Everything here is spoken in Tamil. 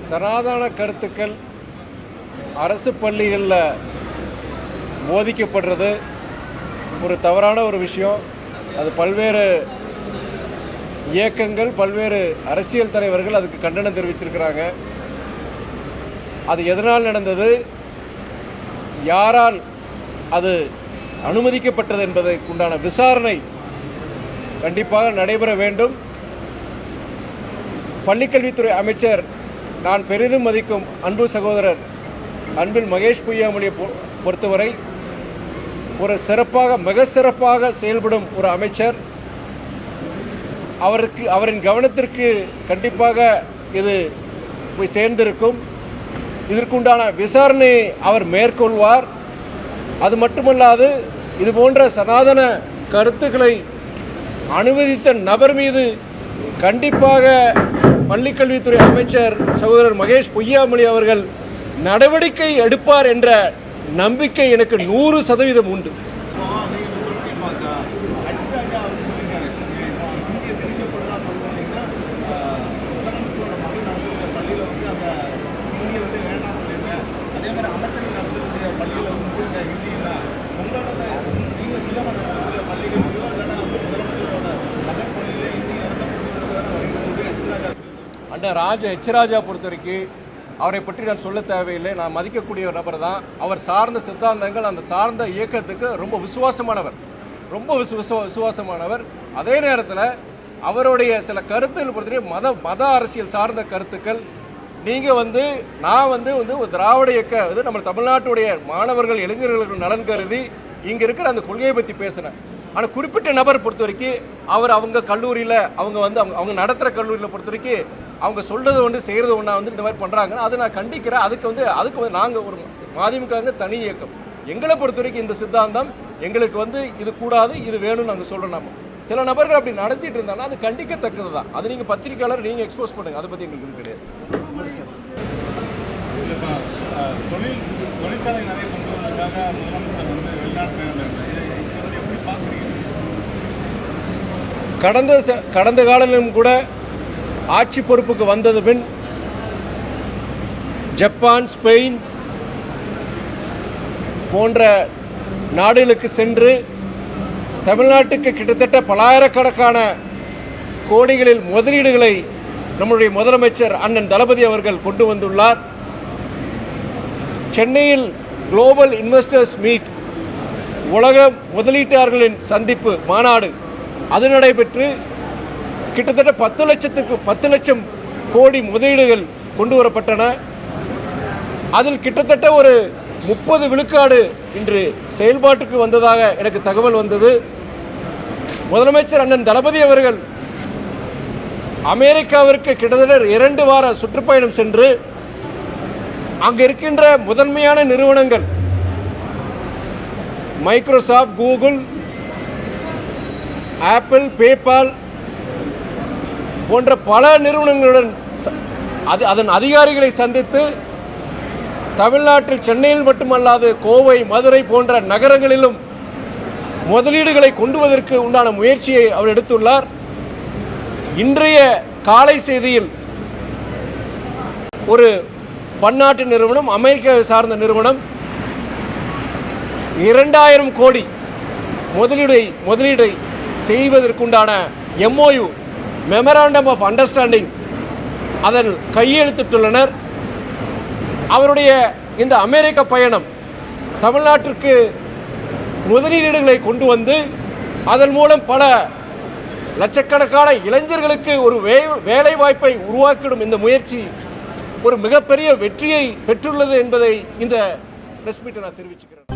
சனாதன கருத்துக்கள் அரசு பள்ளிகளில் போதிக்கப்படுறது ஒரு தவறான ஒரு விஷயம். அது பல்வேறு இயக்கங்கள், பல்வேறு அரசியல் தலைவர்கள் அதுக்கு கண்டனம் தெரிவிச்சிருக்கிறாங்க. அது எதனால் நடந்தது, யாரால் அது அனுமதிக்கப்பட்டது என்பதற்குண்டான விசாரணை கண்டிப்பாக நடைபெற வேண்டும். பள்ளிக்கல்வித்துறை அமைச்சர், நான் பெரிதும் மதிக்கும் அன்பு சகோதரர் அன்பில் மகேஷ் பொய்யாமொழியை பொறுத்தவரை ஒரு மிக சிறப்பாக செயல்படும் ஒரு அமைச்சர். அவரின் கவனத்திற்கு கண்டிப்பாக இது போய் சேர்ந்திருக்கும். இதற்குண்டான விசாரணை அவர் மேற்கொள்வார். அது மட்டுமல்லாது இது போன்ற சனாதன கருத்துக்களை அனுமதித்த நபர் மீது கண்டிப்பாக பள்ளிக்கல்வித்துறை அமைச்சர் சகோதரர் மகேஷ் பொய்யாமொழி அவர்கள் நடவடிக்கை எடுப்பார் என்ற நம்பிக்கை எனக்கு 100% உண்டு. அண்ணன் எச்.ராஜா பொறுத்த வரைக்கும் அவரை பற்றி நான் சொல்ல தேவையில்லை. நான் மதிக்கக்கூடிய ஒரு நபர் தான். அவர் சார்ந்த சித்தாந்தங்கள், அந்த சார்ந்த இயக்கத்துக்கு ரொம்ப விசுவாசமானவர். அதே நேரத்தில் அவருடைய சில கருத்துக்கள் பொறுத்தவரை மத அரசியல் சார்ந்த கருத்துக்கள். நீங்கள் நான் ஒரு திராவிட இயக்க நம்ம தமிழ்நாட்டுடைய மாணவர்கள் இளைஞர்களுக்கு நலன் கருதி இங்கே இருக்கிற அந்த கொள்கையை பற்றி பேசுகிறேன். ஆனால் குறிப்பிட்ட நபர் பொறுத்த வரைக்கும் அவங்க கல்லூரியில் அவங்க நடத்துகிற கல்லூரியில் பொறுத்த வரைக்கும் அவங்க சொல்றது செய்கிறது ஒன்றா இந்த மாதிரி பண்ணுறாங்கன்னா அதை நான் கண்டிக்கிறேன். அதுக்கு நாங்கள் ஒரு மதிமுக தனி இயக்கம். எங்களை பொறுத்த வரைக்கும் இந்த சித்தாந்தம் எங்களுக்கு இது கூடாது, இது வேணும்னு நாங்கள் சொல்கிறோம். நம்ம சில நபர்கள் அப்படி நடத்திட்டு இருந்தாங்கன்னா அது கண்டிக்கத்தக்கது தான். அது நீங்கள் பத்திரிகையாளர் நீங்கள் எக்ஸ்போஸ் பண்ணுங்க, அதை பற்றி எங்களுக்கு கிடையாது. தொழிற்சாலை நிறைய கொண்டு வந்ததுக்காக முதலமைச்சர் வெளிநாட்டு கடந்த காலத்திலும் கூட ஆட்சி பொறுப்புக்கு வந்தது பின் ஜப்பான், ஸ்பெயின் போன்ற நாடுகளுக்கு சென்று தமிழ்நாட்டுக்கு கிட்டத்தட்ட பலாயிரக்கணக்கான கோடிகளில் முதலீடுகளை நம்முடைய முதலமைச்சர் அண்ணன் தளபதி அவர்கள் கொண்டு வந்துள்ளார். சென்னையில் குளோபல் இன்வெஸ்டர்ஸ் மீட், உலக முதலீட்டாளர்களின் சந்திப்பு மாநாடு அது நடைபெற்று கிட்டத்தட்ட 10 லட்சம் கோடி முதலீடுகள் கொண்டு வரப்பட்டன. அதில் கிட்டத்தட்ட ஒரு 30 விழுக்காடு இன்று செயல்பாட்டுக்கு வந்ததாக எனக்கு தகவல் வந்தது. முதலமைச்சர் அண்ணன் தளபதி அவர்கள் அமெரிக்காவிற்கு கிட்டத்தட்ட 2 வார சுற்றுப்பயணம் சென்று அங்கு இருக்கின்ற முதன்மையான நிறுவனங்கள் மைக்ரோசாஃப்ட், கூகுள், ஆப்பிள், பேபால் போன்ற பல நிறுவனங்களுடன் அதன் அதிகாரிகளை சந்தித்து தமிழ்நாட்டில் சென்னையில் மட்டுமல்லாது கோவை, மதுரை போன்ற நகரங்களிலும் முதலீடுகளை கொண்டு வருவதற்கு உண்டான முயற்சியை அவர் எடுத்துள்ளார். இன்றைய காலை செய்தியில் ஒரு பன்னாட்டு நிறுவனம், அமெரிக்காவை சார்ந்த நிறுவனம் 2000 கோடி முதலீடை செய்வதற்குண்டான MOU, மெமராண்டம் ஆஃப் அண்டர்ஸ்டாண்டிங், அதில் கையெழுத்திட்டுள்ளனர். அவருடைய இந்த அமெரிக்க பயணம் தமிழ்நாட்டிற்கு முதலீடுகளை கொண்டு வந்து அதன் மூலம் பல லட்சக்கணக்கான இளைஞர்களுக்கு ஒரு வேலை வாய்ப்பை உருவாக்கிடும் இந்த முயற்சி ஒரு மிகப்பெரிய வெற்றியை பெற்றுள்ளது என்பதை இந்த பிரஸ் மீட்டை நான் தெரிவிச்சுக்கிறேன்.